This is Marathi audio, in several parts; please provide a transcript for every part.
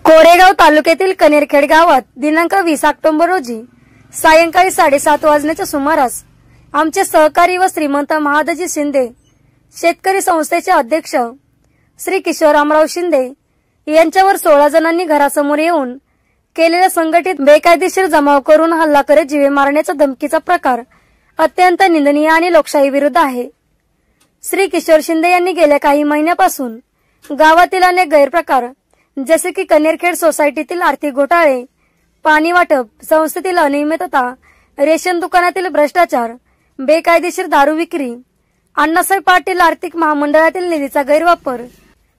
कोरेगाव तालुक्यातील कनेरखेड गावात दिनांक 20 ऑक्टोबर रोजी सायंकाळी 7:30 वाजण्याच्या सुमारास आमचे सहकारी व श्रीमंत महादजी शिंदे शेतकरी संस्थेचे अध्यक्ष श्री किशोररामराव शिंदे यांच्यावर 16 जणांनी घरासमोर येऊन केलेल्या संघटित बेकायदेशीर जमाव करून हल्ला करत जीवे मारण्याचा धमकीचा प्रकार अत्यंत निंदनीय आणि लोकशाही विरुद्ध आहे। श्री किशोर शिंदे यांनी गेल्या काही महिन्यापासून गावातील अनेक गैरप्रकार जसे की कनेरखेड सोसायटीतील आर्थिक घोटाळे, पाणी वाटप, संस्थेतील अनियमितता, रेशन दुकानातील भ्रष्टाचार, बेकायदेशीर दारू विक्री, अण्णासाहेब पाटील आर्थिक महामंडळातील निधीचा गैरवापर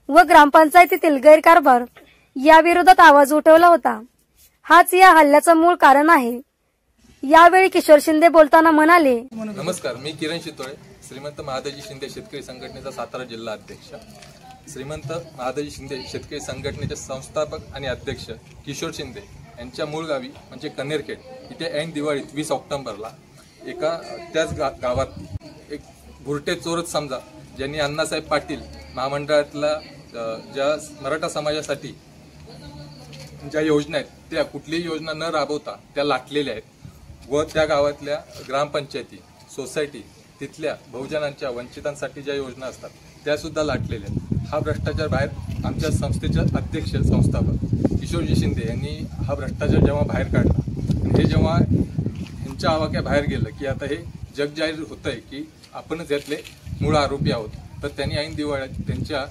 व ग्रामपंचायतीतील गैरकारभार या विरोधात आवाज उठवला होता। हाच या हल्ल्याचं मूळ कारण आहे। यावेळी किशोर शिंदे बोलताना म्हणाले, नमस्कार, मी किरण शितोळे, श्रीमंत महादजी शिंदे शेतकरी संघटनेचा सातारा जिल्हा अध्यक्ष। श्रीमंत महादजी शिंदे शेतकरी संघटनेचे संस्थापक आणि अध्यक्ष किशोर शिंदे यांच्या मूळ गावी म्हणजे कनेरखेड इथे ऐन दिवाळीत 20 ऑक्टोबरला एका त्याच गावात एक भुरटे चोरच समजा ज्यांनी अण्णासाहेब पाटील महामंडळातला ज्या मराठा समाजासाठी ज्या योजना आहेत त्या कुठलीही योजना न राबवता त्या लाटलेल्या आहेत व त्या गावातल्या ग्रामपंचायती, सोसायटी, तिथल्या बहुजनांच्या वंचितांसाठी ज्या योजना असतात त्या सुद्धा लाटलेल्या आहेत। हा भ्रष्टाचार बाहेर आमच्या संस्थेचे अध्यक्ष संस्थापक किशोरजी शिंदे यांनी हा भ्रष्टाचार जेव्हा बाहेर काढला आणि हे जेव्हा ह्यांच्या आवाक्या बाहेर गेलं की आता हे जग जाहीर होतंय की आपणच यातले मूळ आरोपी आहोत, तर त्यांनी ऐन दिवाळीत त्यांच्या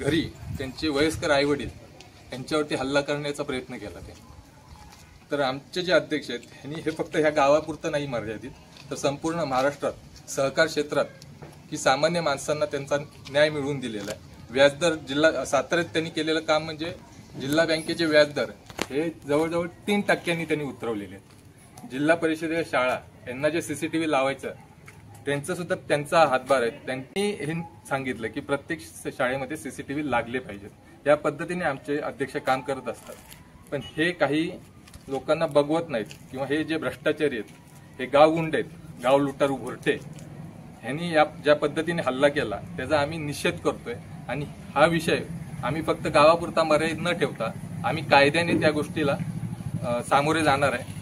घरी त्यांचे वयस्कर आईवडील यांच्यावरती हल्ला करण्याचा प्रयत्न केला। तर आमचे जे अध्यक्ष आहेत यांनी हे फक्त ह्या गावापुरतं नाही मर्यादित, तर संपूर्ण महाराष्ट्रात सहकार क्षेत्रात की सामान्य माणसांना त्यांचा न्याय मिळवून दिलेला आहे। व्याजदर जिल्हा साताऱ्यात त्यांनी केलेलं काम म्हणजे जिल्हा बँकेचे व्याजदर हे जवळजवळ 3% त्यांनी उतरवलेले आहेत। जिल्हा परिषदेच्या शाळा यांना जे CCTV लावायचं त्यांचं सुद्धा त्यांचा हातभार आहे। त्यांनी हे सांगितलं की प्रत्येक शाळेमध्ये CCTV लागले पाहिजेत। या पद्धतीने आमचे अध्यक्ष काम करत असतात, पण हे काही लोकांना बघवत नाहीत किंवा हे जे भ्रष्टाचारी आहेत, हे गावगुंड आहेत, गाव लुटारू भुरटे, ह्यांनी ज्या पद्धतीने हल्ला केला त्याचा आम्ही निषेध करतोय आणि हा विषय आम्ही फक्त गावापुरता मर्यादित न ठेवता आम्ही कायद्याने त्या गोष्टीला सामोरे जाणार आहे।